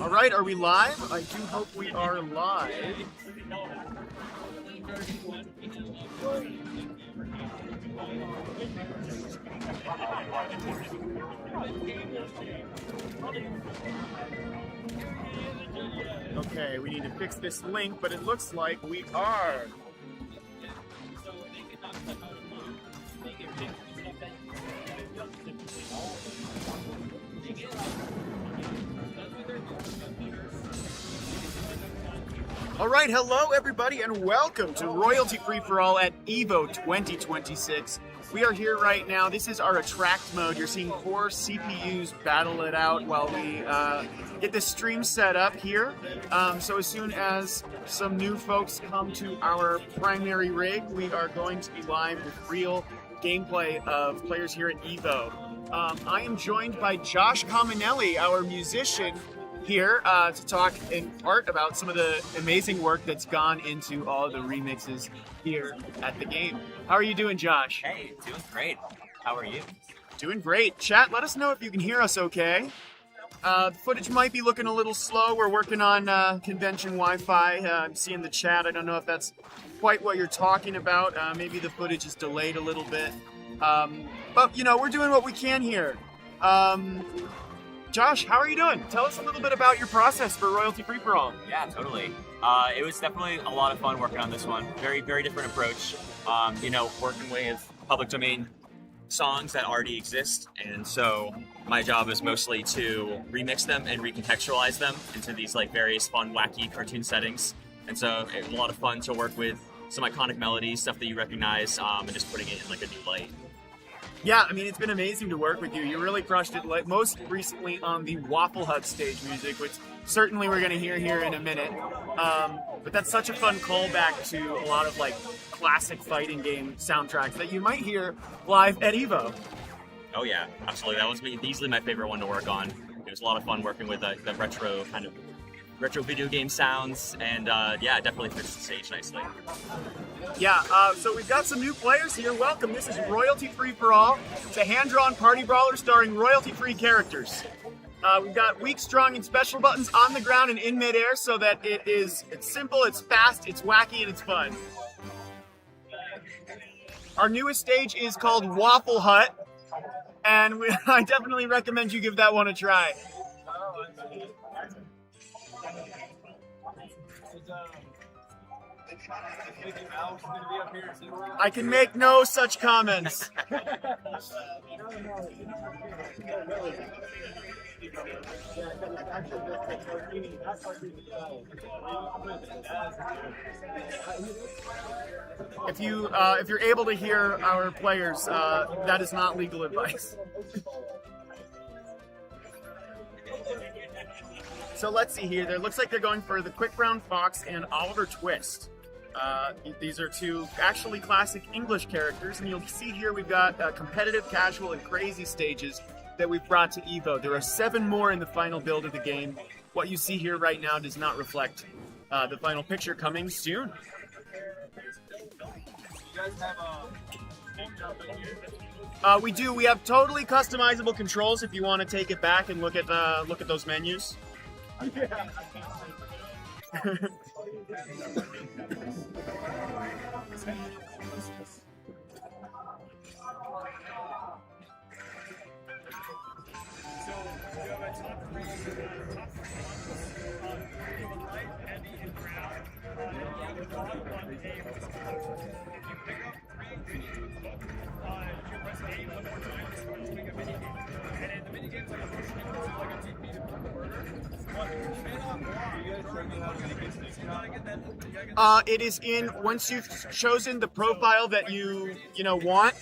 All right, are we live? I do hope we are live. Okay, we need to fix this link, but it looks like we are. All right, hello everybody, and welcome to Royalty Free for All at EVO 2026. We are here right now. This is our attract mode. You're seeing 4 CPUs battle it out while we get the stream set up here. So as soon as some new folks come to our primary rig, we are going to be live with real gameplay of players here at EVO. I am joined by Josh Cominelli, our musician, here to talk in part about some of the amazing work that's gone into all of the remixes here at the game. How are you doing, Josh? Hey, doing great. How are you? Doing great. Chat, let us know if you can hear us okay. The footage might be looking a little slow. We're working on convention Wi-Fi. I'm seeing the chat. I don't know if that's quite what you're talking about. Maybe the footage is delayed a little bit. But, you know, we're doing what we can here. Josh, how are you doing? Tell us a little bit about your process for Royalty Free for All. Yeah, totally. It was definitely a lot of fun working on this one. Very, very different approach. You know, working with public domain songs that already exist, and so my job is mostly to remix them and recontextualize them into these like various fun, wacky cartoon settings. And so it was a lot of fun to work with some iconic melodies, stuff that you recognize, and just putting it in like a new light. Yeah, I mean, it's been amazing to work with you. You really crushed it, like most recently on the Waffle Hut stage music, which certainly we're going to hear here in a minute. But that's such a fun callback to a lot of like classic fighting game soundtracks that you might hear live at EVO. Oh yeah, absolutely. That was easily my favorite one to work on. It was a lot of fun working with the retro kind of retro video game sounds, and yeah, it definitely fits the stage nicely. Yeah, so we've got some new players here. Welcome. This is Royalty Free for All. It's a hand-drawn party brawler starring royalty-free characters. We've got weak, strong, and special buttons on the ground and in midair, so that it's simple, it's fast, it's wacky, and it's fun. Our newest stage is called Waffle Hut, and I definitely recommend you give that one a try. I can make no such comments. If you're able to hear our players, that is not legal advice. So let's see here. It looks like they're going for the Quick Brown Fox and Oliver Twist. These are 2 actually classic English characters, and you'll see here we've got competitive, casual, and crazy stages that we've brought to EVO. There are 7 more in the final build of the game. What you see here right now does not reflect the final picture coming soon. We do. We have totally customizable controls if you want to take it back and look at those menus. It is in, once you've chosen the profile that you want,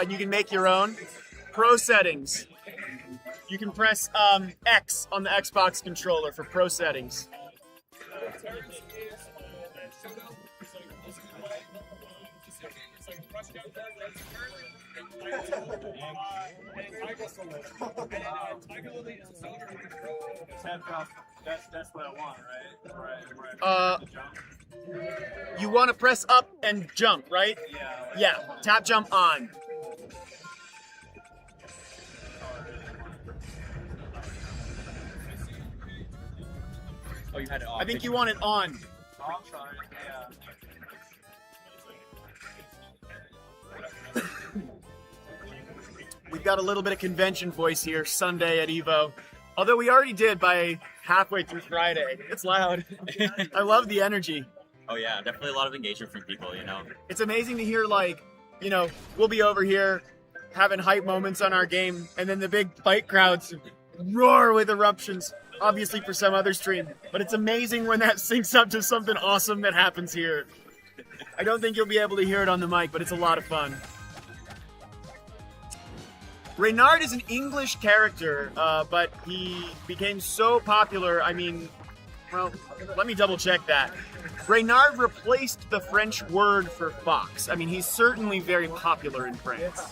you can make your own. Pro settings. You can press X on the Xbox controller for pro settings. That's what I want, right? You want to press up and jump, right? Yeah. Tap jump on. Oh, you had it off. I think you want it on. I'll try it, yeah. We've got a little bit of convention voice here Sunday at EVO. Although we already did by halfway through Friday. It's loud. I love the energy. Oh yeah, definitely a lot of engagement from people, you know. It's amazing to hear, like, you know, we'll be over here having hype moments on our game, and then the big fight crowds roar with eruptions, obviously for some other stream. But it's amazing when that syncs up to something awesome that happens here. I don't think you'll be able to hear it on the mic, but it's a lot of fun. Reynard is an English character, but he became so popular, I mean, well, let me double check that. Reynard replaced the French word for fox. I mean, he's certainly very popular in France.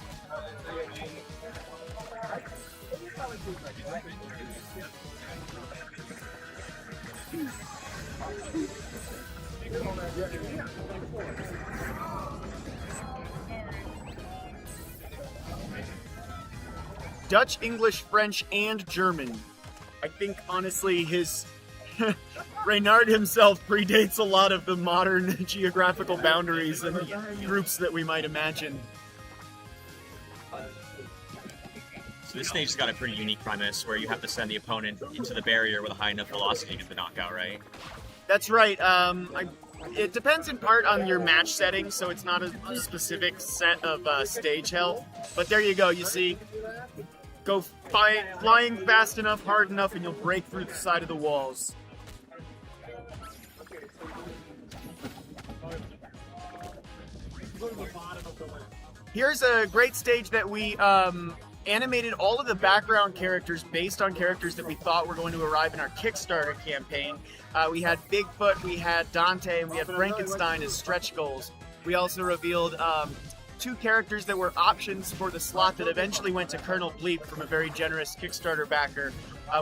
Dutch, English, French, and German. I think, honestly, his... Reynard himself predates a lot of the modern geographical boundaries and groups that we might imagine. So this stage's got a pretty unique premise where you have to send the opponent into the barrier with a high enough velocity to get the knockout, right? That's right. It depends in part on your match setting, so it's not a specific set of stage health. But there you go, you see. Go flying fast enough, hard enough, and you'll break through the side of the walls. Here's a great stage that we animated all of the background characters based on characters that we thought were going to arrive in our Kickstarter campaign. We had Bigfoot, we had Dante, and we had Frankenstein as stretch goals. We also revealed two characters that were options for the slot that eventually went to Colonel Bleep from a very generous Kickstarter backer.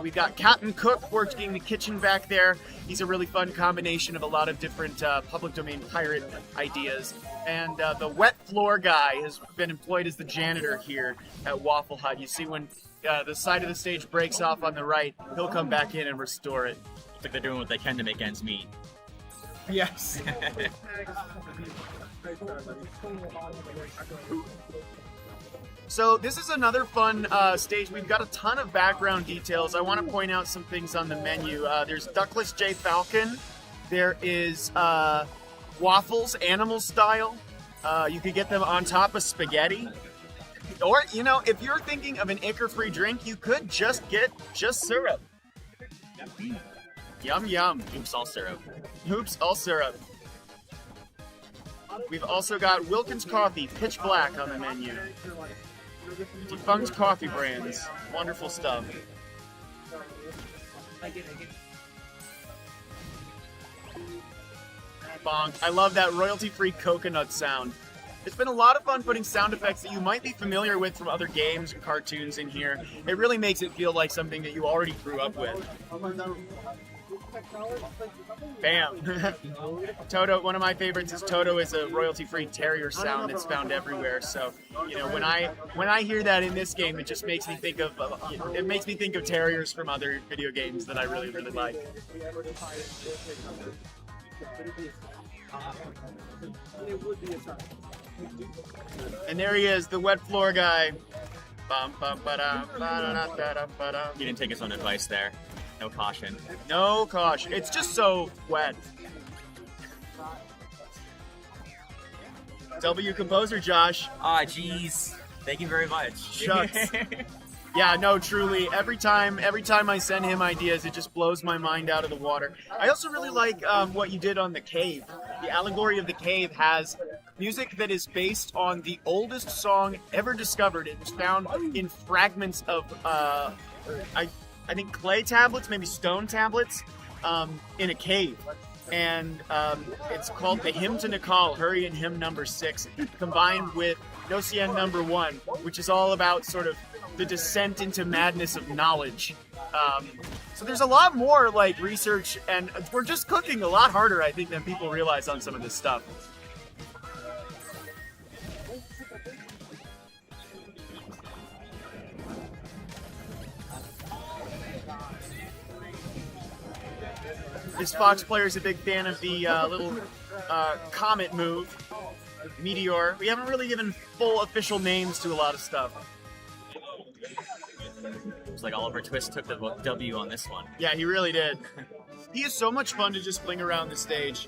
We've got Captain Cook working the kitchen back there. He's a really fun combination of a lot of different public domain pirate ideas. And the wet floor guy has been employed as the janitor here at Waffle Hut. You see when the side of the stage breaks off on the right, he'll come back in and restore it. It's like they're doing what they can to make ends meet. Yes. So this is another fun stage. We've got a ton of background details. I want to point out some things on the menu. There's Duckless J. Falcon. There is waffles, animal style. You could get them on top of spaghetti. Or, you know, if you're thinking of an ichor-free drink, you could just get syrup. Yum, yum. Oops, all syrup. Oops, all syrup. We've also got Wilkins Coffee, Pitch Black on the menu. Defunct coffee brands. Wonderful stuff. Bonk. I love that royalty-free coconut sound. It's been a lot of fun putting sound effects that you might be familiar with from other games and cartoons in here. It really makes it feel like something that you already grew up with. Bam. Toto, one of my favorites is Toto is a royalty-free terrier sound that's found everywhere. So, you know, when I hear that in this game, it just makes me think of terriers from other video games that I really, really like. And there he is, the wet floor guy. He didn't take his own advice there. No caution. No caution. It's just so wet. W composer Josh. Ah, jeez. Thank you very much. Shucks. Yeah, no, truly. Every time I send him ideas, it just blows my mind out of the water. I also really like what you did on the cave. The allegory of the cave has music that is based on the oldest song ever discovered. It was found in fragments of, I think clay tablets, maybe stone tablets, in a cave. And it's called the Hymn to Nikal, Hurry and Hymn number 6, combined with Nocien number 1, which is all about sort of the descent into madness of knowledge. So there's a lot more like research, and we're just cooking a lot harder, I think, than people realize on some of this stuff. This Fox player is a big fan of the little comet move, Meteor. We haven't really given full official names to a lot of stuff. It's like Oliver Twist took the W on this one. Yeah, he really did. He is so much fun to just fling around the stage.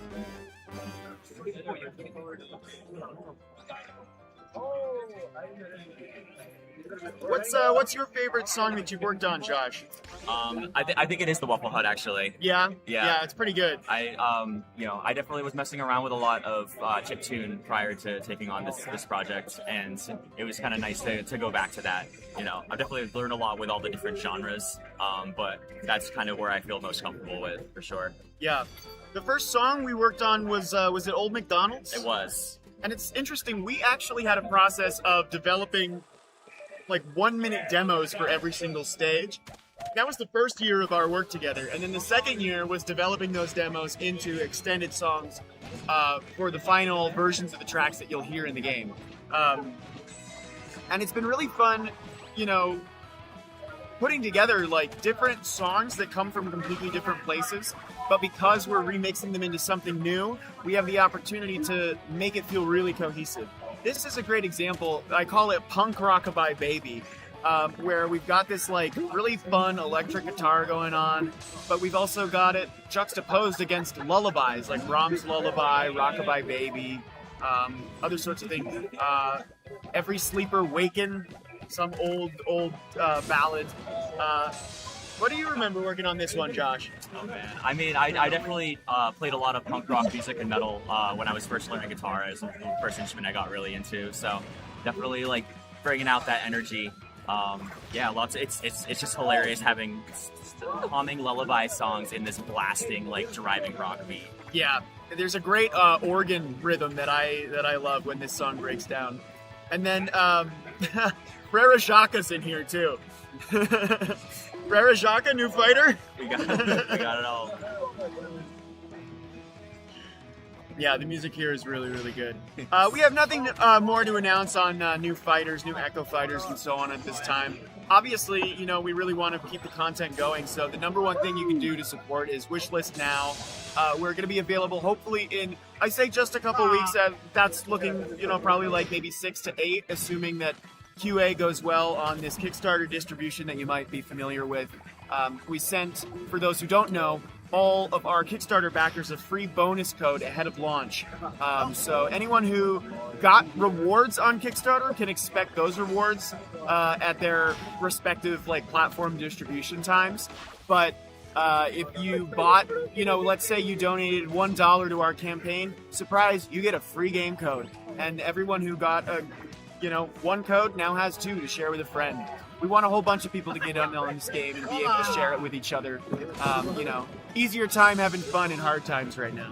What's your favorite song that you've worked on, Josh? I think it is the Waffle Hut, actually. Yeah? Yeah. Yeah, it's pretty good. I definitely was messing around with a lot of chiptune prior to taking on this project, and it was kind of nice to go back to that. I've definitely learned a lot with all the different genres, but that's kind of where I feel most comfortable with, for sure. Yeah. The first song we worked on was it Old McDonald's? It was. And it's interesting, we actually had a process of developing like 1-minute demos for every single stage. That was the first year of our work together, and then the second year was developing those demos into extended songs for the final versions of the tracks that you'll hear in the game. And it's been really fun, putting together like different songs that come from completely different places, but because we're remixing them into something new, we have the opportunity to make it feel really cohesive. This is a great example. I call it Punk Rockabye Baby, where we've got this like really fun electric guitar going on, but we've also got it juxtaposed against lullabies like Brahms' Lullaby, Rockabye Baby, other sorts of things. Every Sleeper Waken, some old ballad. What do you remember working on this one, Josh? Oh man, I mean, I definitely played a lot of punk rock music and metal when I was first learning guitar. As the first instrument I got really into, so definitely like bringing out that energy. Lots. It's just hilarious having humming lullaby songs in this blasting like driving rock beat. Yeah, there's a great organ rhythm that I love when this song breaks down, and then Frere Jacques's in here too. Frere Jacques, new fighter? We got it all. Yeah, the music here is really, really good. We have nothing more to announce on new fighters, new Echo fighters, and so on at this time. Obviously, we really want to keep the content going, so the number one thing you can do to support is wishlist now. We're going to be available hopefully in, I say just a couple weeks. That's looking, probably like maybe 6 to 8, assuming that QA goes well on this Kickstarter distribution that you might be familiar with. We sent, for those who don't know, all of our Kickstarter backers a free bonus code ahead of launch. So anyone who got rewards on Kickstarter can expect those rewards at their respective platform distribution times. But if you bought, let's say you donated $1 to our campaign, surprise, you get a free game code. And everyone who got a one code now has 2 to share with a friend. We want a whole bunch of people to get on this game and be able to share it with each other. Easier time having fun in hard times right now.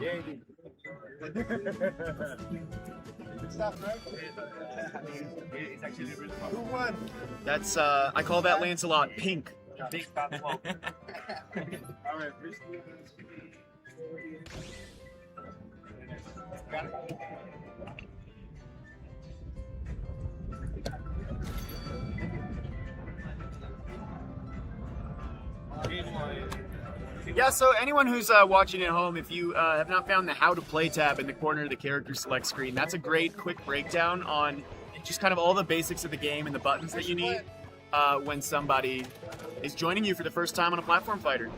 Who won? That's, I call that Lancelot pink. Big fat wall. All right. Got it. Yeah, so anyone who's watching at home, if you have not found the How to Play tab in the corner of the character select screen, that's a great quick breakdown on just kind of all the basics of the game and the buttons that you need when somebody is joining you for the first time on a platform fighter.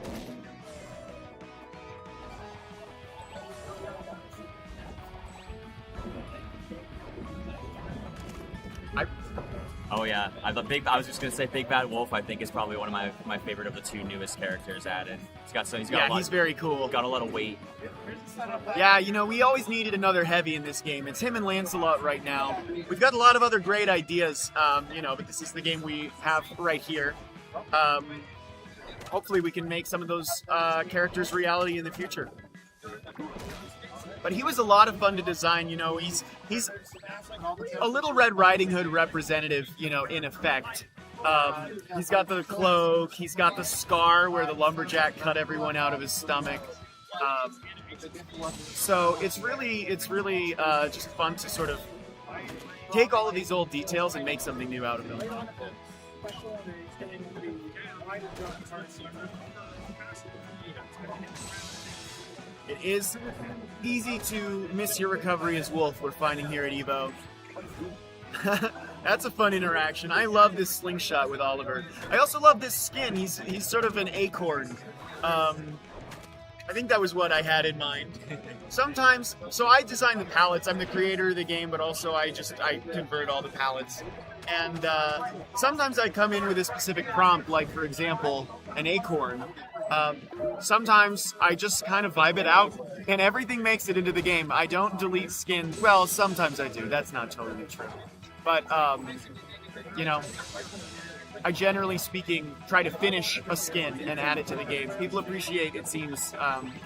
Oh yeah, I was just gonna say Big Bad Wolf. I think is probably one of my favorite of the 2 newest characters added. He's very cool. Got a lot of weight. Yeah, we always needed another heavy in this game. It's him and Lancelot right now. We've got a lot of other great ideas, but this is the game we have right here. Hopefully we can make some of those characters reality in the future. But he was a lot of fun to design. He's a little Red Riding Hood representative, in effect. He's got the cloak, he's got the scar where the lumberjack cut everyone out of his stomach. So it's really just fun to sort of take all of these old details and make something new out of them. It is easy to miss your recovery as Wolf we're finding here at EVO. That's a fun interaction. I love this slingshot with Oliver. I also love this skin. He's sort of an acorn. I think that was what I had in mind. Sometimes, so I design the palettes. I'm the creator of the game, but also I convert all the palettes. And sometimes I come in with a specific prompt, like for example, an acorn. Sometimes I just kind of vibe it out, and everything makes it into the game. I don't delete skins. Well, sometimes I do. That's not totally true. But, you know, I generally speaking try to finish a skin and add it to the game. People appreciate, it seems,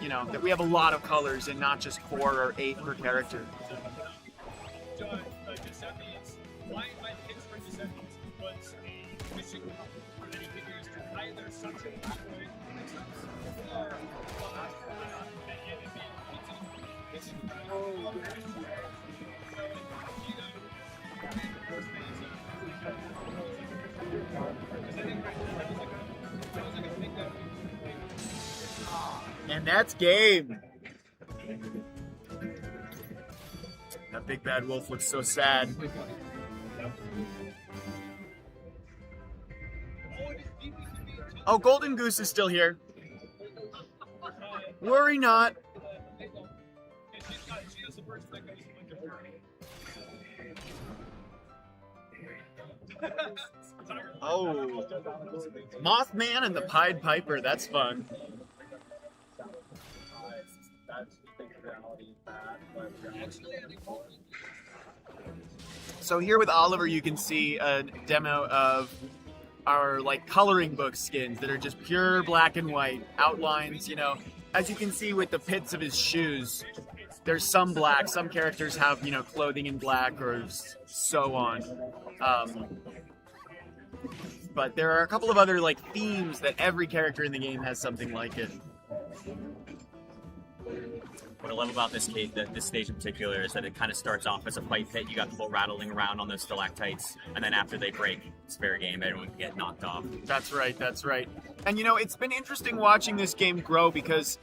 you know, that we have a lot of colors and not just 4 or 8 per character. And that's game. That big bad wolf looks so sad. Oh, Golden Goose is still here. Worry not. Oh, Mothman and the Pied Piper. That's fun. So here with Oliver, you can see a demo of our like coloring book skins that are just pure black and white outlines. You know, as you can see with the pits of his shoes, there's some black. Some characters have, you know, clothing in black or so on. But there are a couple of other like themes that every character in the game has something like it. What I love about this stage in particular is that it kind of starts off as a fight pit. You got people rattling around on those stalactites, and then after they break, it's fair game. Everyone can get knocked off. That's right, that's right. And you know, it's been interesting watching this game grow because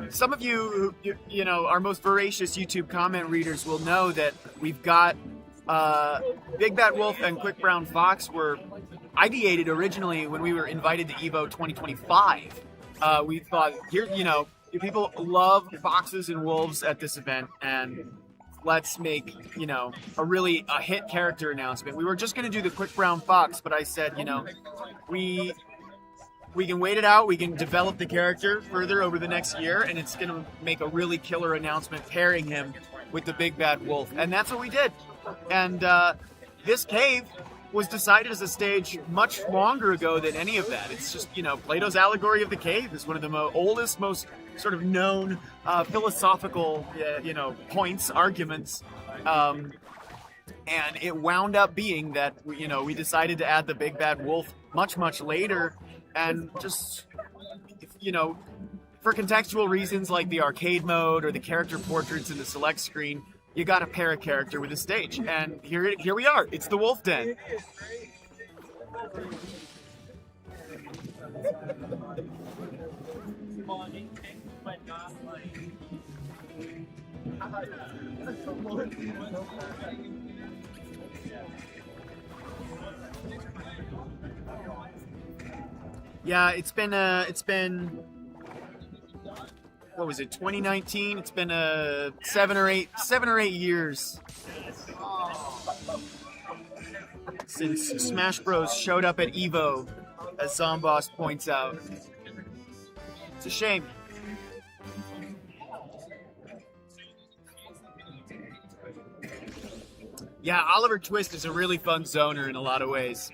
some of you, you know, our most voracious YouTube comment readers will know that we've got Big Bad Wolf and Quick Brown Fox were ideated originally when we were invited to EVO 2025. We thought, here, you know, people love foxes and wolves at this event, and let's make, you know, a hit character announcement. We were just going to do the Quick Brown Fox, but I said, you know, we can wait it out. We can develop the character further over the next year, and it's going to make a really killer announcement pairing him with the Big Bad Wolf. And that's what we did. And this cave was decided as a stage much longer ago than any of that. It's just, you know, Plato's allegory of the cave is one of the oldest, most sort of known philosophical, you know, points, arguments. And it wound up being that, you know, we decided to add the Big Bad Wolf much, much later. And just, you know, for contextual reasons like the arcade mode or the character portraits in the select screen, you got to pair a character with a stage, and here we are. It's the Wolf Den. Yeah, it's been. What was it, 2019? It's been 7 or 8 years since Smash Bros showed up at EVO, as Zomboss points out. It's a shame. Yeah, Oliver Twist is a really fun zoner in a lot of ways.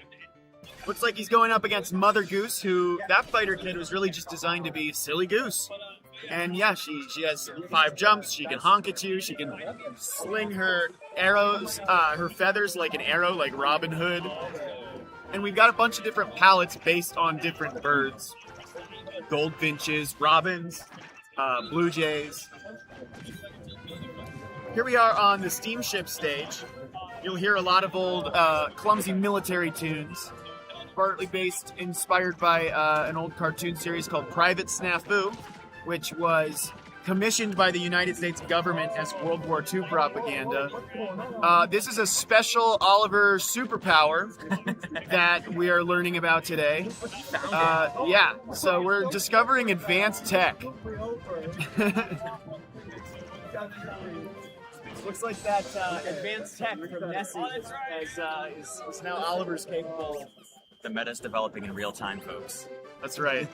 Looks like he's going up against Mother Goose, who, that fighter kid was really just designed to be Silly Goose. And yeah, she has 5 jumps, she can honk at you, she can sling her arrows, her feathers like an arrow, like Robin Hood. And we've got a bunch of different palettes based on different birds. Goldfinches, robins, blue jays. Here we are on the steamship stage. You'll hear a lot of old, clumsy military tunes. partly inspired by an old cartoon series called Private Snafu, which was commissioned by the United States government as World War II propaganda. This is a special Oliver superpower that we are learning about today. Yeah, so we're discovering advanced tech. Looks like that advanced tech from Nessie is now Oliver's capable. The meta's developing in real time, folks. That's right.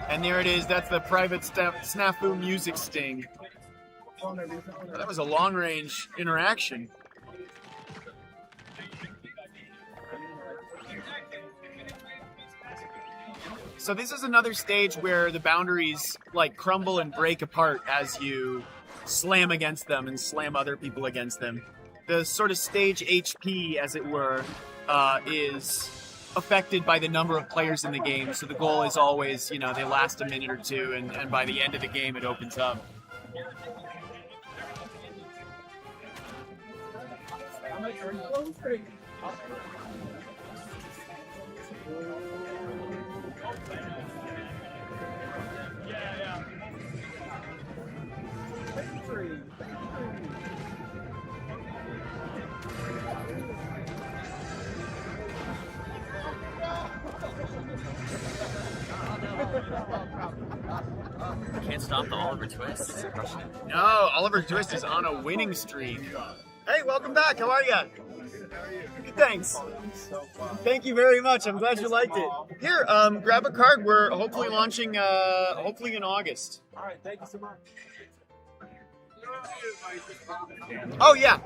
And there it is. That's the Private Snafu music sting. That was a long-range interaction. So this is another stage where the boundaries like crumble and break apart as you slam against them and slam other people against them. The sort of stage HP, as it were, is affected by the number of players in the game. So the goal is always, they last a minute or two, and by the end of the game it opens up. Can't stop the Oliver Twist. No, Oliver Twist is on a winning streak. Hey, welcome back. How are you? Good, thanks. Thank you very much. I'm glad you liked it. Here, grab a card. We're hopefully launching, hopefully in August. All right, thank you so much. Oh, yeah.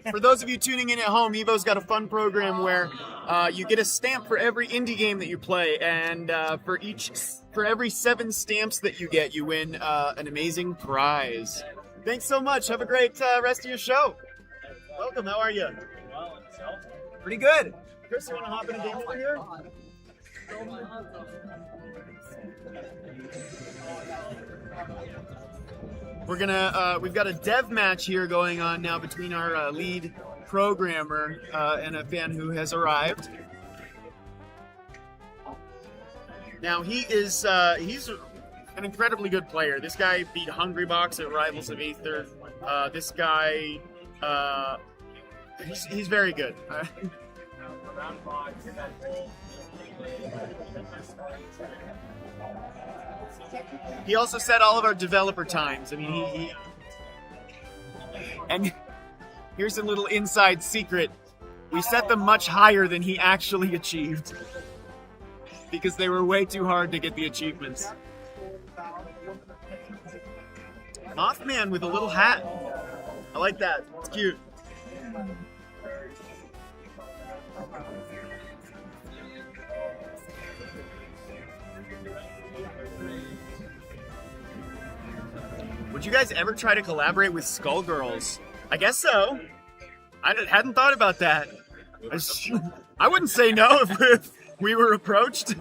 For those of you tuning in at home, EVO's got a fun program where you get a stamp for every indie game that you play, and for every 7 stamps that you get, you win an amazing prize. Thanks so much. Have a great rest of your show. Welcome. How are you? Pretty good. Chris, you want to hop in a game over here? We've got a dev match here going on now between our lead programmer and a fan who has arrived. Now he's an incredibly good player. This guy beat Hungrybox at Rivals of Aether. This guy, he's very good. He also set all of our developer times. I mean, he and here's a little inside secret. We set them much higher than he actually achieved because they were way too hard to get the achievements. Mothman with a little hat. I like that. It's cute. Would you guys ever try to collaborate with Skullgirls? I guess so. I hadn't thought about that. I wouldn't say no if we were approached.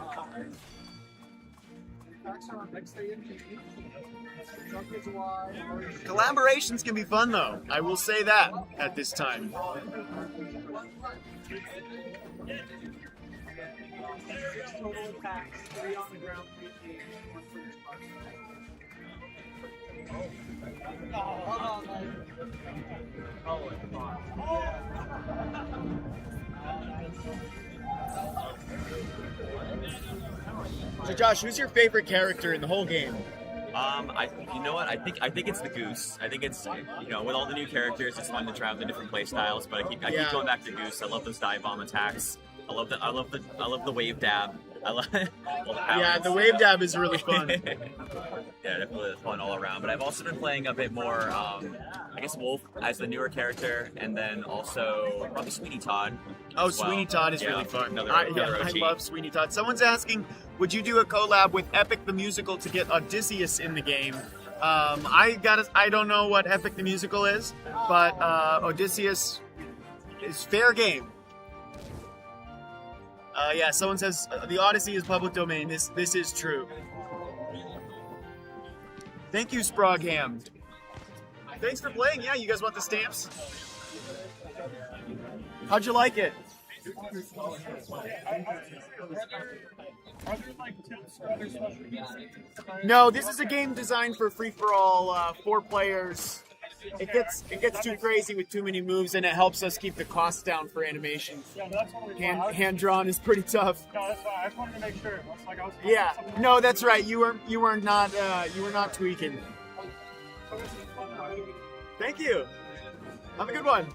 Collaborations can be fun, though. I will say that at this time. So Josh, who's your favorite character in the whole game? You know what? I think it's the Goose. I think it's with all the new characters, it's fun to try out the different play styles. But I keep going back to Goose. I love those dive bomb attacks. I love the wave dab. I love the wave dab is really fun. Yeah, definitely fun all around. But I've also been playing a bit more, I guess Wolf as the newer character, and then also probably Sweeney Todd. Oh, Sweeney Todd is really fun. I OG. love Sweeney Todd. Someone's asking, would you do a collab with Epic the Musical to get Odysseus in the game? I don't know what Epic the Musical is, but Odysseus is fair game. Yeah, someone says the Odyssey is public domain. This is true. Thank you, Sprogham. Thanks for playing. Yeah, you guys want the stamps? How'd you like it? No, this is a game designed for free-for-all, 4 players. It gets too crazy with too many moves, and it helps us keep the costs down for animation. Yeah, that's what we Hand drawn is pretty tough. No, that's fine. I just wanted to make sure. It looks like I was. Yeah, no, that's right. You were not tweaking. Thank you. Have a good one.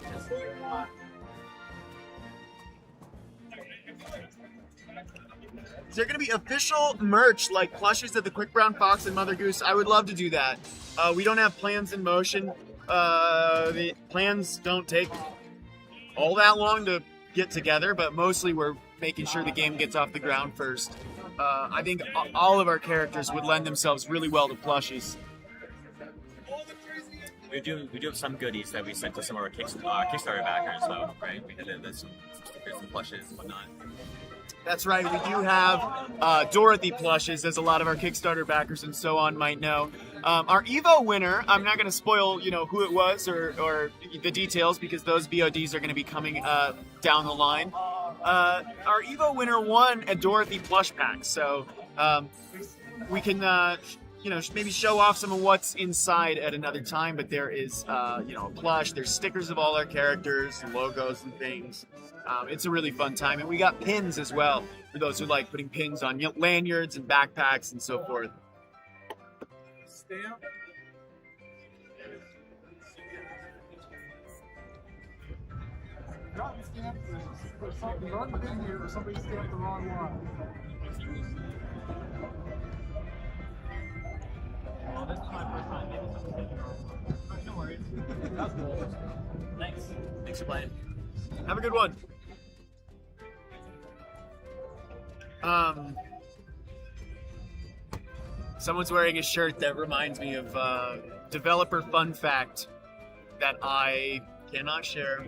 Is there going to be official merch like plushies of the Quick Brown Fox and Mother Goose? I would love to do that. We don't have plans in motion. The plans don't take all that long to get together, but mostly we're making sure the game gets off the ground first. I think all of our characters would lend themselves really well to plushies. We do have some goodies that we sent to some of our Kickstarter backers, though, right? We did some stickers and plushes and whatnot. That's right, we do have Dorothy plushes, as a lot of our Kickstarter backers and so on might know. Our EVO winner, I'm not going to spoil, who it was or the details, because those VODs are going to be coming down the line. Our EVO winner won a Dorothy plush pack, so we can, maybe show off some of what's inside at another time. But there is, a plush. There's stickers of all our characters, logos, and things. It's a really fun time, and we got pins as well for those who like putting pins on lanyards and backpacks and so forth. Stamp. Got the stamp. There's one pin here, or somebody stamped the wrong one. Well, this is my first time getting something. No worries. That's cool. Thanks. Thanks for playing. Have a good one. Someone's wearing a shirt that reminds me of developer fun fact that I cannot share.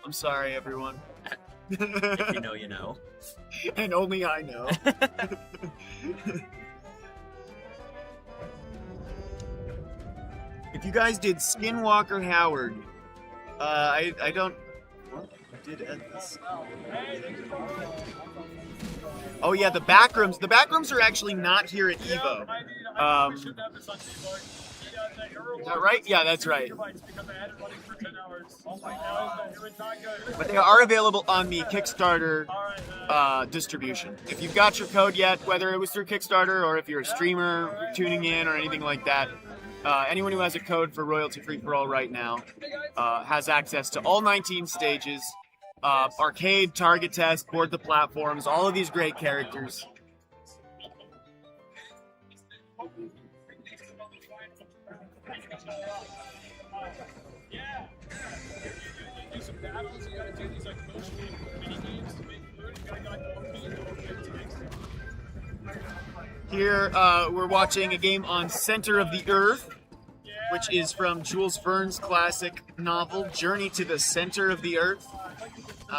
I'm sorry, everyone. If you know, you know. And only I know. If you guys did Skinwalker Howard, I don't. What did this? Oh yeah, the backrooms. The backrooms are actually not here at EVO. Is that right? Yeah, that's right. But they are available on the Kickstarter distribution. If you've got your code yet, whether it was through Kickstarter or if you're a streamer tuning in or anything like that, anyone who has a code for Royalty Free for All right now has access to all 19 stages, arcade, target test, board the platforms, all of these great characters. Here, we're watching a game on Center of the Earth, which is from Jules Verne's classic novel, Journey to the Center of the Earth.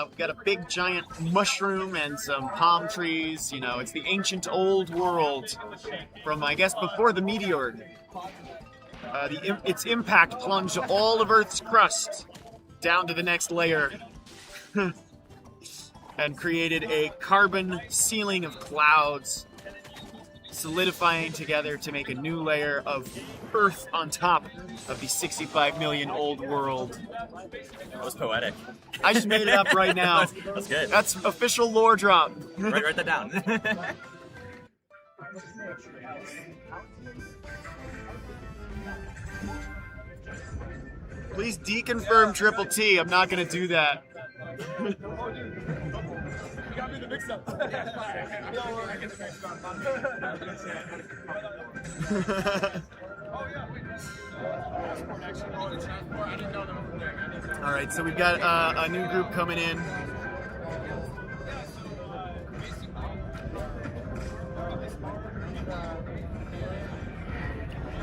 We've got a big giant mushroom and some palm trees. It's the ancient old world from, I guess, before the meteor. Its impact plunged all of Earth's crust down to the next layer and created a carbon ceiling of clouds, solidifying together to make a new layer of Earth on top of the 65 million old world. That was poetic. I just made it up right now. That's good. That's official lore drop. Write that down. Please deconfirm Triple T. I'm not going to do that. You got me the mix-up. All right, so we've got a new group coming in.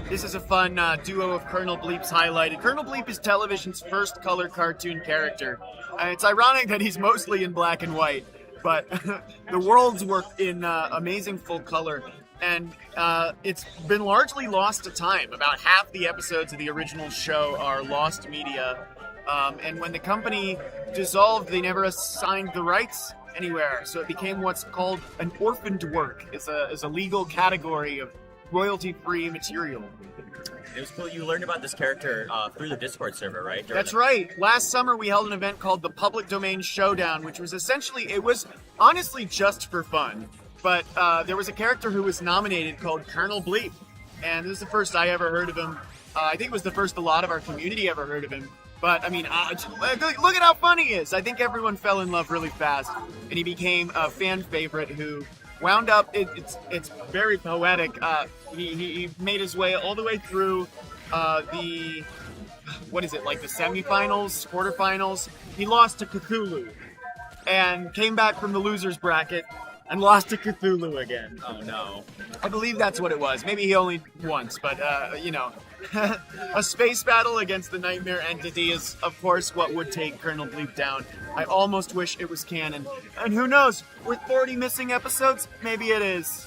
This is a fun duo of Colonel Bleep's highlighted. Colonel Bleep is television's first color cartoon character. It's ironic that he's mostly in black and white, but the worlds work in amazing full color. and it's been largely lost to time. About half the episodes of the original show are lost media, and when the company dissolved, they never assigned the rights anywhere, so it became what's called an orphaned work. It's a legal category of royalty-free material. It was cool. You learned about this character through the Discord server, right? That's right. Last summer we held an event called the Public Domain Showdown, which was essentially, it was honestly just for fun. But there was a character who was nominated called Colonel Bleep, and this is the first I ever heard of him. I think it was the first a lot of our community ever heard of him. But, I mean, look at how fun he is. I think everyone fell in love really fast, and he became a fan favorite who wound up, it's very poetic. He made his way all the way through the semifinals, quarterfinals. He lost to Cthulhu and came back from the losers bracket and lost to Cthulhu again. Oh no. I believe that's what it was. Maybe he only once, but a space battle against the nightmare entity is, of course, what would take Colonel Bleep down. I almost wish it was canon. And who knows, with 40 missing episodes, maybe it is.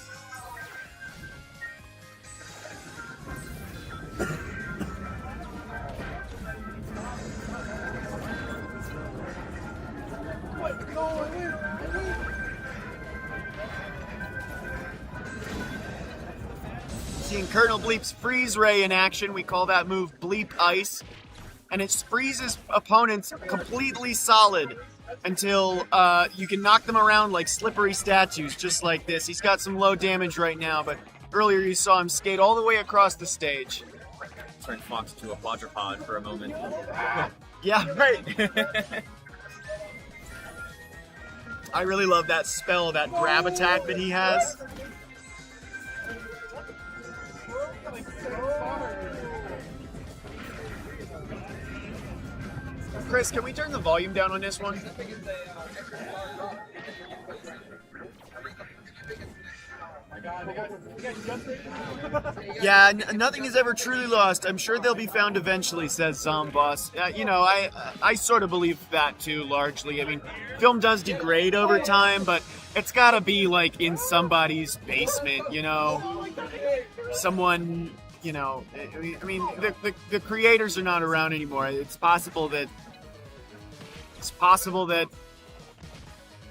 Seeing Colonel Bleep's freeze ray in action, we call that move Bleep Ice, and it freezes opponents completely solid until you can knock them around like slippery statues, just like this. He's got some low damage right now, but earlier you saw him skate all the way across the stage. Turned Fox into a quadrupod for a moment. Yeah, right. I really love that spell, that grab attack that he has. Chris, can we turn the volume down on this one? Yeah, nothing is ever truly lost. I'm sure they'll be found eventually, says Zomboss. I sort of believe that too, largely. I mean, film does degrade over time, but it's gotta be like in somebody's basement, someone, I mean, the creators are not around anymore. It's possible that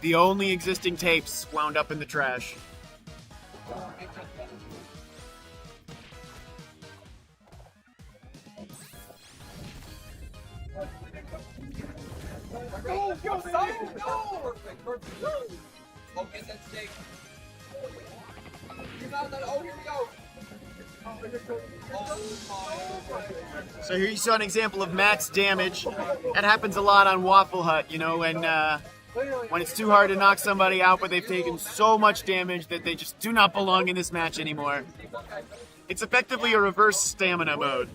the only existing tapes wound up in the trash. Go, Simon, go! Perfect. Oh, get that stick. Oh, here we go. So here you saw an example of max damage. That happens a lot on Waffle Hut, when it's too hard to knock somebody out, but they've taken so much damage that they just do not belong in this match anymore. It's effectively a reverse stamina mode.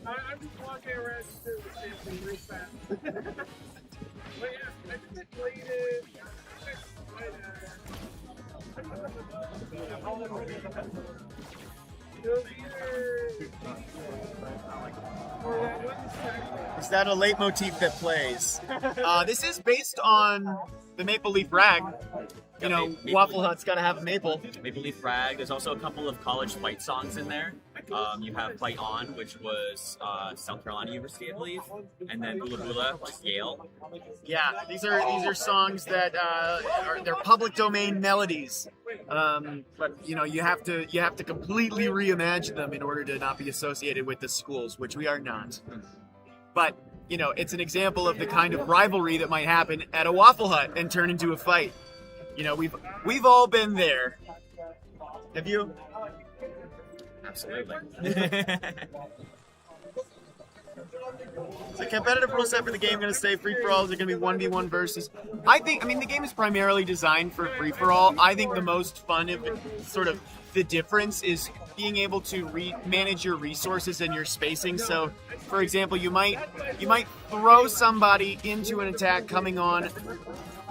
I'm just walking around just doing the same thing real fast. But yeah, I just played it. Is that a leitmotif that plays? This is based on the Maple Leaf Rag. Waffle Hut's got to have a maple. Maple Leaf Rag. There's also a couple of college fight songs in there. You have Fight On, which was South Carolina University, I believe, and then Bula Bula, which is Yale. Yeah, these are songs that they're public domain melodies, but you have to completely reimagine them in order to not be associated with the schools, which we are not. But it's an example of the kind of rivalry that might happen at a Waffle Hut and turn into a fight. We've all been there. Have you? Absolutely. Is the competitive rule set for the game going to stay free-for-all? Is it going to be 1v1 versus? The game is primarily designed for free-for-all. I think the most fun of it, sort of the difference is being able to manage your resources and your spacing. So, for example, you might throw somebody into an attack coming on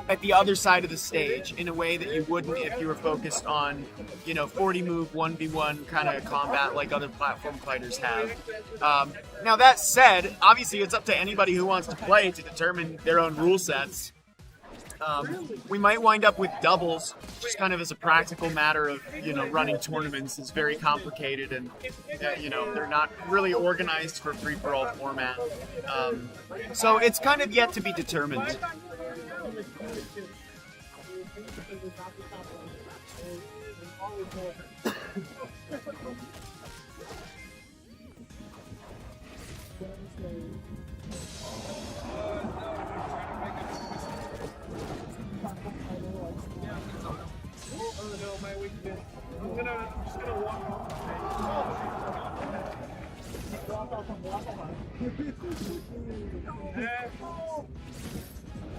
at the other side of the stage in a way that you wouldn't if you were focused on, 40 move 1v1 kind of combat like other platform fighters have. Now that said, obviously it's up to anybody who wants to play to determine their own rule sets. We might wind up with doubles, just kind of as a practical matter of, running tournaments is very complicated and, they're not really organized for free-for-all format. So it's kind of yet to be determined. I'm just gonna walk off.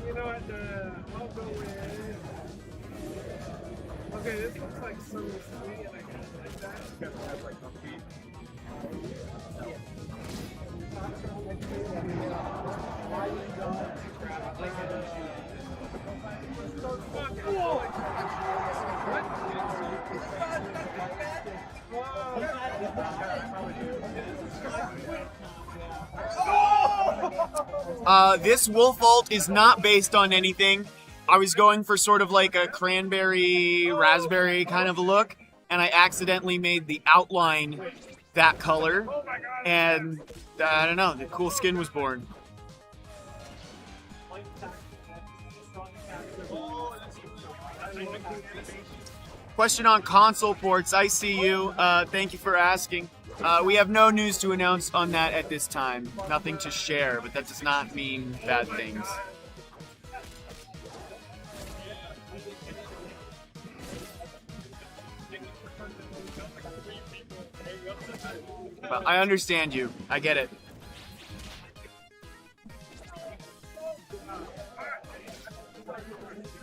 You know what? I'll go with. Okay, this looks like so sweet, and I kind of like that. It's got that like upbeat. This wolf ult is not based on anything. I was going for sort of like a cranberry, raspberry kind of a look, and I accidentally made the outline that color, and I don't know, the cool skin was born. Question on console ports, I see you. Thank you for asking. We have no news to announce on that at this time. Nothing to share, but that does not mean bad things. Well, I understand you. I get it.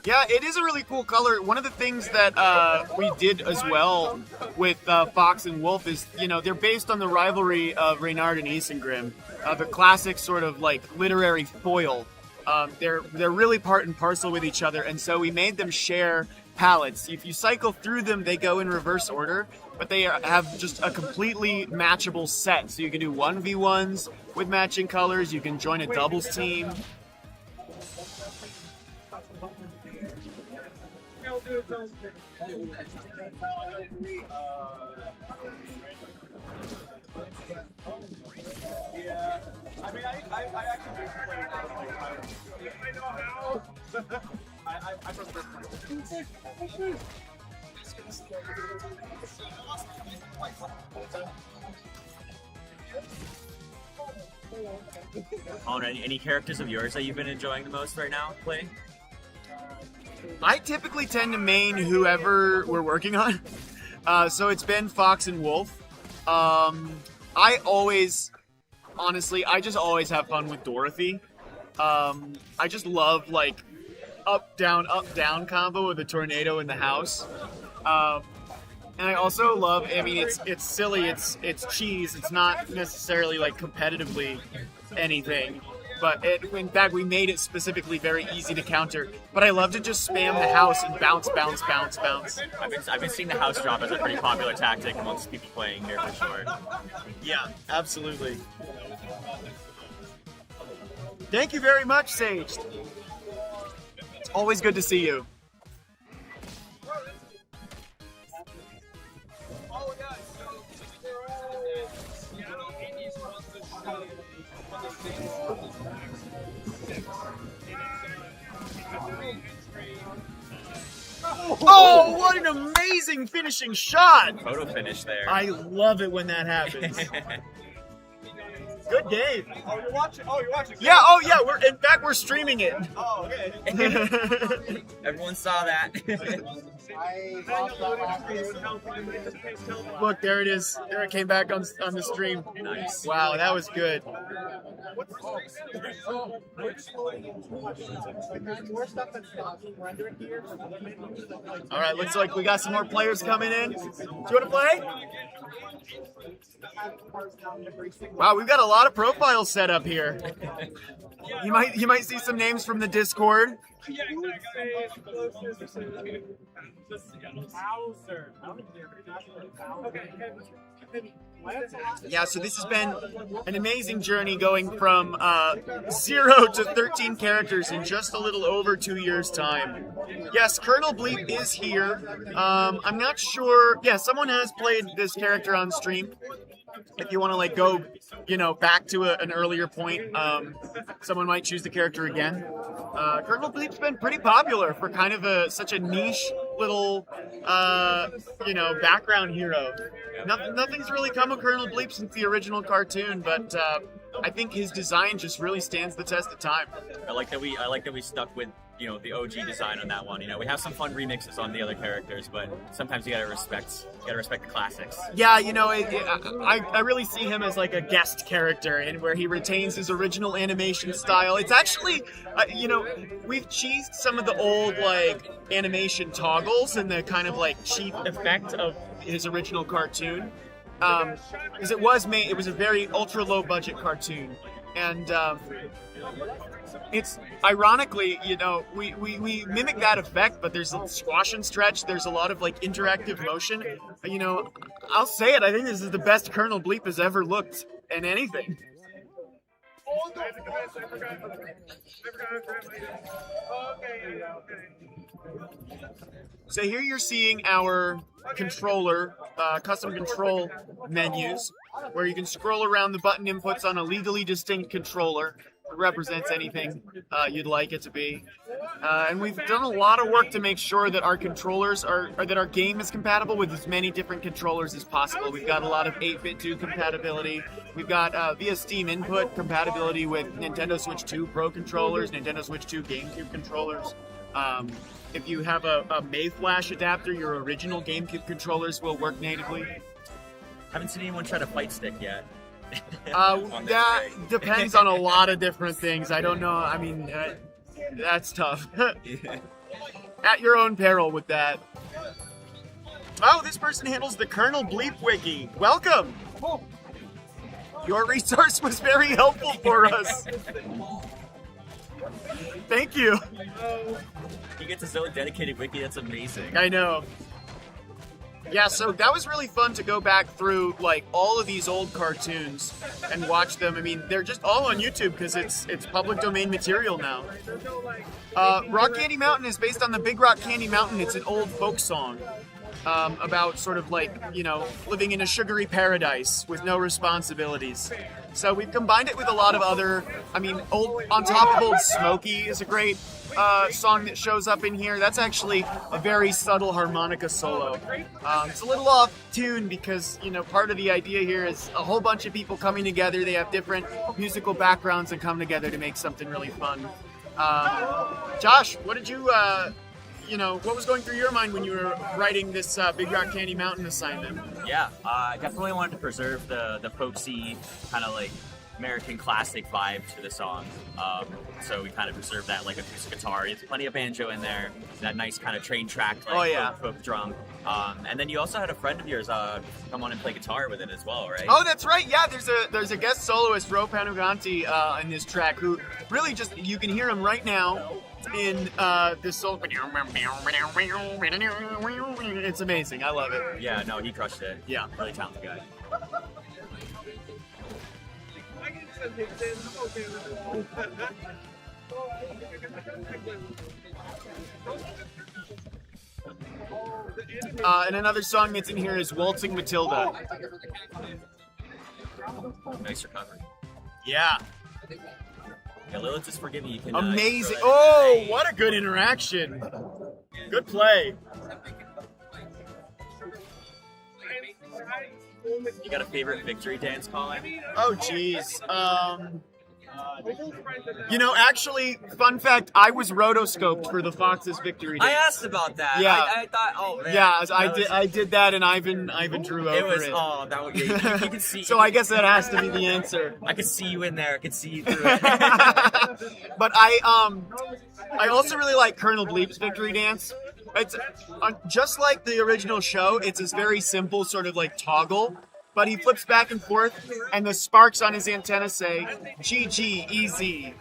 Yeah, it is a really cool color. One of the things that we did as well with Fox and Wolf is, they're based on the rivalry of Reynard and Isengrim, the classic sort of like literary foil. They're really part and parcel with each other, and so we made them share palettes. If you cycle through them, they go in reverse order, but they have just a completely matchable set. So you can do 1v1s with matching colors, you can join a doubles team. Yeah, I mean, I actually I know how. I prefer Any characters of yours that you've been enjoying the most right now playing? I typically tend to main whoever we're working on. So it's been Fox and Wolf. I just always have fun with Dorothy. I just love like up down combo with a tornado in the house. And I also love, it's silly, it's cheese, it's not necessarily like competitively anything. But in fact, we made it specifically very easy to counter. But I love to just spam the house and bounce. I've been seeing the house drop as a pretty popular tactic amongst people playing here for sure. Yeah, absolutely. Thank you very much, Sage. It's always good to see you. Oh, what an amazing finishing shot! Photo finish there. I love it when that happens. Good game. Oh, you're watching? Oh, you're watching? Yeah, we're streaming it. Oh, okay. Everyone saw that. Look, there it is. There it came back on the stream. Nice. Wow, that was good. All right, looks like we got some more players coming in. Do you want to play? Wow, we've got a lot of profiles set up here. You might see some names from the Discord. Yeah, exactly. Yeah, so this has been an amazing journey going from 0 to 13 characters in just a little over 2 years' time. Yes, Colonel Bleep is here. I'm not sure. Yeah, someone has played this character on stream. If you want to like go, back to an earlier point, someone might choose the character again. Colonel Bleep's been pretty popular for kind of such a niche little, background hero. Nothing's really come of Colonel Bleep since the original cartoon, but I think his design just really stands the test of time. I like that we stuck with the OG design on that one. We have some fun remixes on the other characters, but sometimes you gotta respect the classics. Yeah, I really see him as like a guest character, and where he retains his original animation style. It's actually, we've cheesed some of the old like animation toggles and the kind of like cheap effect of his original cartoon, because it was a very ultra low budget cartoon, and it's ironically, we mimic that effect, but there's a squash and stretch. There's a lot of like interactive motion. I'll say it. I think this is the best Colonel Bleep has ever looked in anything. So here you're seeing our controller, custom control menus, where you can scroll around the button inputs on a legally distinct controller. Represents anything you'd like it to be, and we've done a lot of work to make sure that our controllers that our game is compatible with as many different controllers as possible. We've got a lot of 8-bit 2 compatibility. We've got via Steam input compatibility with Nintendo Switch 2 Pro controllers, Nintendo Switch 2 GameCube controllers. If you have a Mayflash adapter, your original GameCube controllers will work natively. Haven't seen anyone try to fight stick yet. That depends on a lot of different things. I don't know. I mean, that's tough. At your own peril with that. Oh, this person handles the Colonel Bleep wiki. Welcome. Your resource was very helpful for us. Thank you. He gets his own dedicated wiki. That's amazing. I know. Yeah, so that was really fun to go back through like all of these old cartoons and watch them. I mean, they're just all on YouTube because it's public domain material now. Rock Candy Mountain is based on the Big Rock Candy Mountain. It's an old folk song about sort of like, living in a sugary paradise with no responsibilities. So we've combined it with a lot of other, old On Top of Old Smoky is a great song that shows up in here. That's actually a very subtle harmonica solo. It's a little off tune because, part of the idea here is a whole bunch of people coming together. They have different musical backgrounds and come together to make something really fun. Josh, what did you, what was going through your mind when you were writing this Big Rock Candy Mountain assignment? Yeah, I definitely wanted to preserve the folksy kind of like American classic vibe to the song. So we kind of preserved that like acoustic guitar. There's plenty of banjo in there. That nice kind of train track like folk drum. And then you also had a friend of yours come on and play guitar with it as well, right? Oh, that's right. Yeah, there's a guest soloist, Ro Panuganti, in this track who really just, you can hear him right now in this solo. It's amazing. I love it. Yeah, no, he crushed it. Yeah. Really talented guy. And another song that's in here is Waltzing Matilda. Nice recovery. Yeah. Yeah, Lilith is forgiving. You can. Amazing. Oh, what a good interaction. Good play. You got a favorite victory dance, Colin? Oh, jeez. You know, actually, fun fact, I was rotoscoped for the Fox's victory I dance. asked about that. Yeah. I thought, oh man. Yeah, That I did that, and Ivan drew over It was, it. oh, that was, you can see. So I guess that has to be the answer. I could see you in there. I could see you through it. But I also really like Colonel Bleep's victory dance. It's just like the original show. It's this very simple sort of like toggle, but he flips back and forth, and the sparks on his antenna say "GG, easy."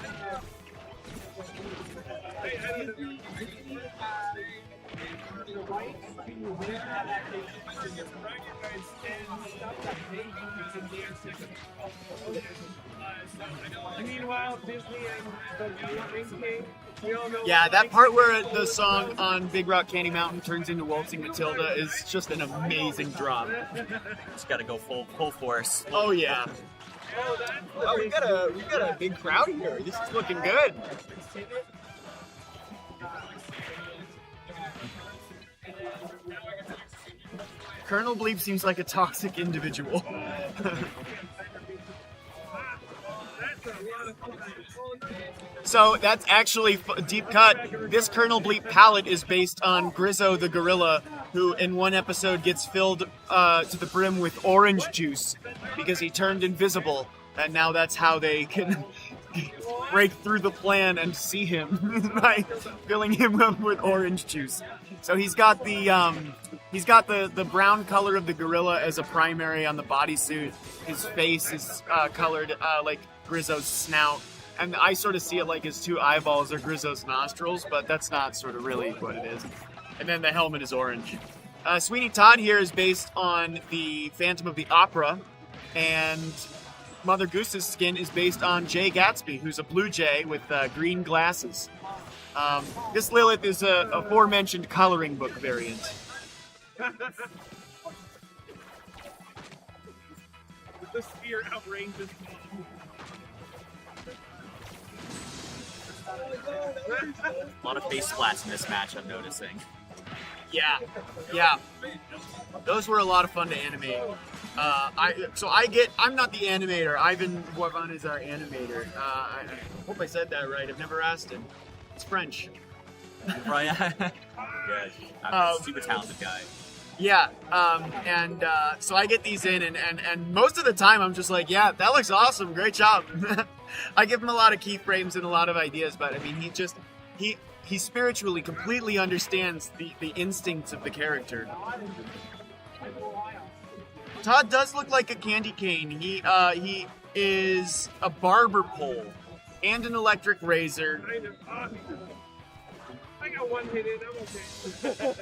Meanwhile, Disney and the Ring King, we all know. Yeah, that part where the song on Big Rock Candy Mountain turns into Waltzing Matilda is just an amazing drop. Just gotta go full force. Oh yeah. Oh, we got a big crowd here. This is looking good. Colonel Bleep seems like a toxic individual. So that's actually deep cut. This Colonel Bleep palette is based on Grizzo the gorilla, who in one episode gets filled to the brim with orange juice because he turned invisible, and now that's how they can break through the plan and see him by filling him up with orange juice. So he's got the brown color of the gorilla as a primary on the bodysuit. His face is colored like Grizzo's snout. And I sort of see it like his two eyeballs are Grizzo's nostrils, but that's not sort of really what it is. And then the helmet is orange. Sweeney Todd here is based on the Phantom of the Opera, and Mother Goose's skin is based on Jay Gatsby, who's a blue jay with green glasses. This Lilith is a aforementioned coloring book variant. The sphere outranges me. A lot of face splats in this match, I'm noticing. Yeah. Those were a lot of fun to animate. I'm not the animator. Ivan Boivin is our animator. I hope I said that right. I've never asked him. It's French. Right? Good. I'm a super talented guy. Yeah, so I get these in, and most of the time I'm just like, yeah, that looks awesome, great job. I give him a lot of keyframes and a lot of ideas, but I mean, he spiritually completely understands the instincts of the character. Todd does look like a candy cane. He is a barber pole and an electric razor. I got one hit in, I'm okay.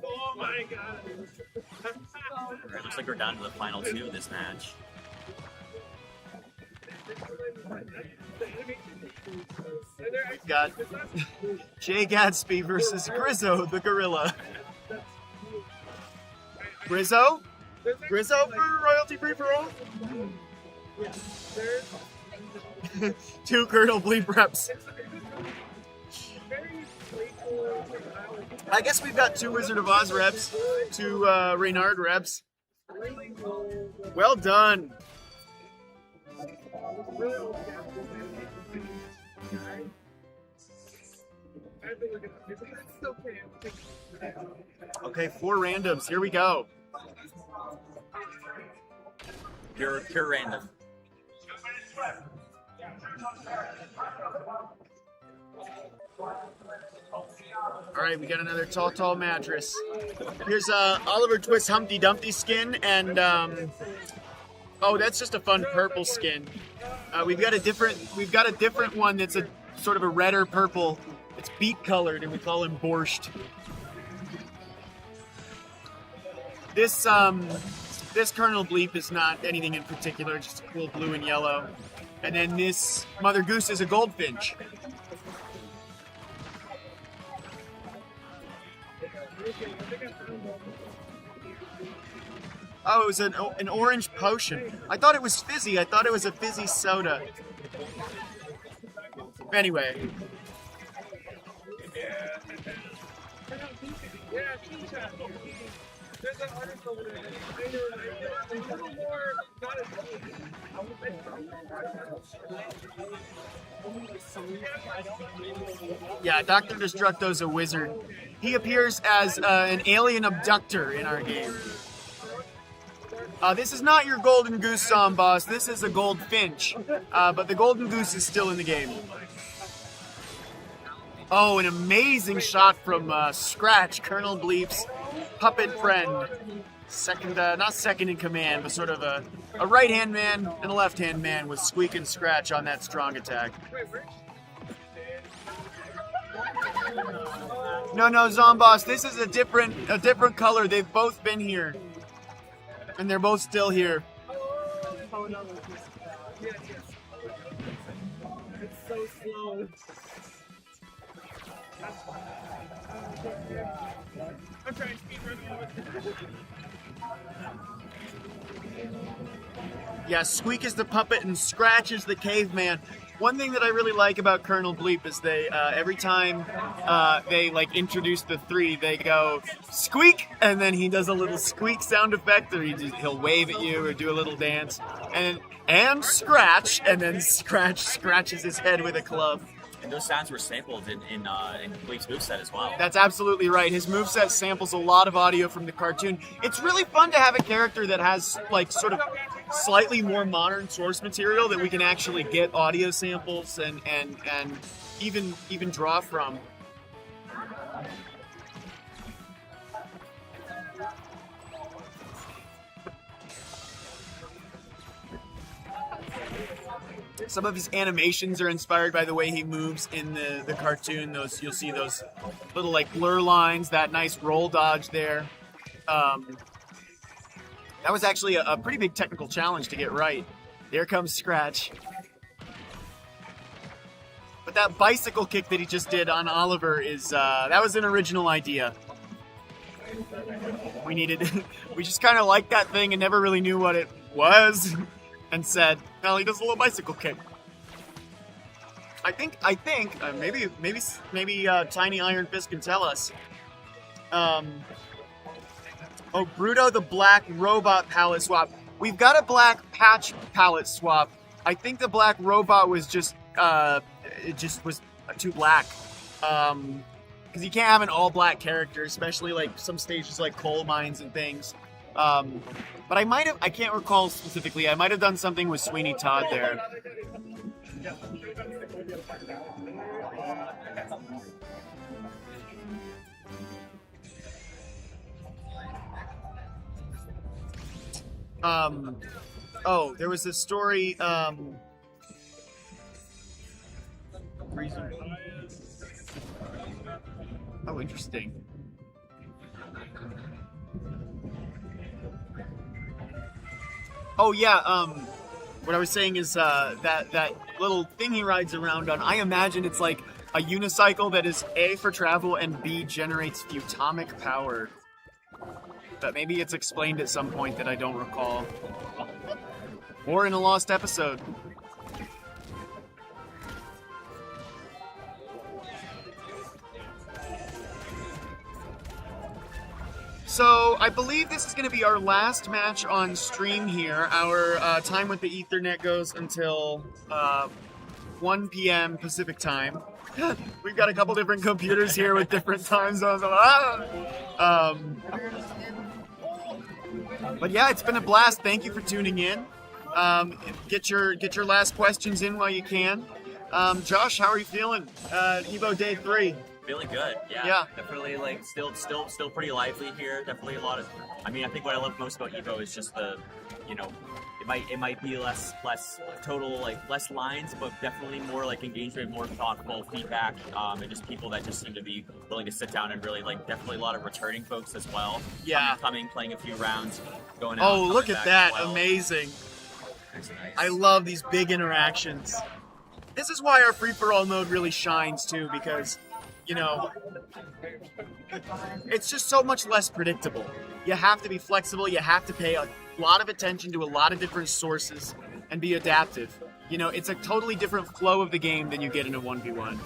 Oh my god. It looks like we're down to the final two of this match. We've got Jay Gatsby versus Grizzo the gorilla. Grizzo? Grizzo for royalty free for all? Two Colonel Bleep reps. I guess we've got two Wizard of Oz reps, two Reynard reps. Well done. Okay, 4 randoms. Here we go. Pure random. All right, we got another tall mattress. Here's Oliver Twist Humpty Dumpty skin, and oh, that's just a fun purple skin. We've got a different one that's a sort of a redder purple. It's beet colored, and we call him Borscht. This Colonel Bleep is not anything in particular, just a cool blue and yellow. And then this Mother Goose is a goldfinch. Oh, it was an orange potion. I thought it was fizzy. I thought it was a fizzy soda. Anyway. There's an artist over there. A little more, not as Yeah, Dr. Destructo's a wizard. He appears as an alien abductor in our game. This is not your golden goose song, boss. This is a goldfinch. But the golden goose is still in the game. Oh, an amazing shot from Scratch, Colonel Bleep's puppet friend. Second, not second in command, but sort of a right-hand man and a left-hand man with Squeak and Scratch on that strong attack. No, Zomboss, this is a different color. They've both been here. And they're both still here. It's so slow. I'm trying to speed running. Yeah, Squeak is the puppet and Scratch is the caveman. One thing that I really like about Colonel Bleep is they every time they like introduce the three, they go squeak, and then he does a little squeak sound effect, or he'll wave at you or do a little dance, and Scratch, and then Scratch scratches his head with a club. And those sounds were sampled in Bleep's moveset as well. That's absolutely right. His moveset samples a lot of audio from the cartoon. It's really fun to have a character that has like sort of slightly more modern source material that we can actually get audio samples and even draw from. Some of his animations are inspired by the way he moves in the cartoon. You'll see those little like blur lines, that nice roll dodge there. That was actually a pretty big technical challenge to get right. There comes Scratch. But that bicycle kick that he just did on Oliver is that was an original idea. We just kind of liked that thing and never really knew what it was. And said, "Well, he does a little bicycle kick." I think maybe Tiny Iron Fist can tell us. Oh, Bruto the Black Robot palette swap. We've got a black patch palette swap. I think the black robot was just it just was too black. Because you can't have an all black character, especially like some stages like coal mines and things. But I can't recall specifically, I might have done something with Sweeney Todd there. Oh, there was this story, oh, interesting. Oh yeah, what I was saying is that little thing he rides around on, I imagine it's like a unicycle that is A, for travel, and B, generates photonic power. But maybe it's explained at some point that I don't recall. Or in a lost episode. So, I believe this is going to be our last match on stream here. Our time with the Ethernet goes until 1 p.m. Pacific time. We've got a couple different computers here with different time zones. But yeah, it's been a blast. Thank you for tuning in. Get your last questions in while you can. Josh, how are you feeling? EVO Day 3. Feeling good, yeah. Definitely, like, still pretty lively here. Definitely a lot of. I mean, I think what I love most about EVO is just the, you know, it might be less total, like less lines, but definitely more like engagement, more thoughtful feedback, and just people that just seem to be willing to sit down and really like. Definitely a lot of returning folks as well. Yeah, coming, playing a few rounds, going out. Oh, look at that! Well. Amazing. That's nice. I love these big interactions. This is why our free-for-all mode really shines too, because. You know, it's just so much less predictable. You have to be flexible, you have to pay a lot of attention to a lot of different sources and be adaptive. You know, it's a totally different flow of the game than you get in a 1v1.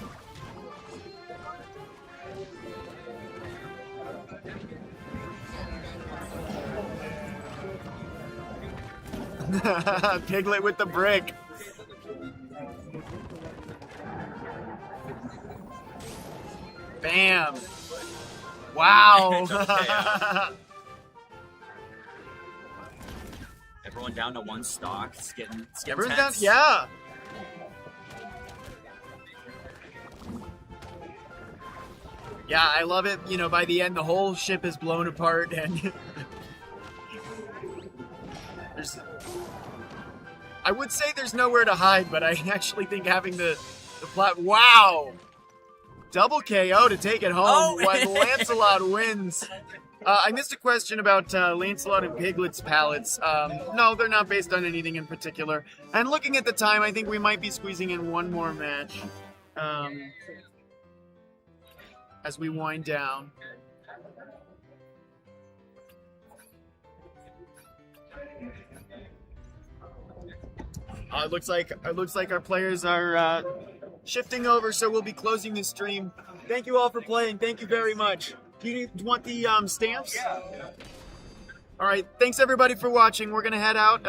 Piglet with the brick. Bam. Wow. Everyone down to one stock. It's getting Everyone down, tense. yeah. Yeah, I love it. You know, by the end, the whole ship is blown apart, and I would say there's nowhere to hide, but I actually think having the plat. Wow, double KO to take it home. Oh. What Lancelot wins. I missed a question about Lancelot and Piglet's palettes. No, they're not based on anything in particular. And looking at the time, I think we might be squeezing in one more match. As we wind down. It looks like our players are shifting over, so we'll be closing this stream. Thank you all for playing. Thank you very much. Do you want the stamps? Yeah. All right. Thanks everybody for watching. We're gonna head out.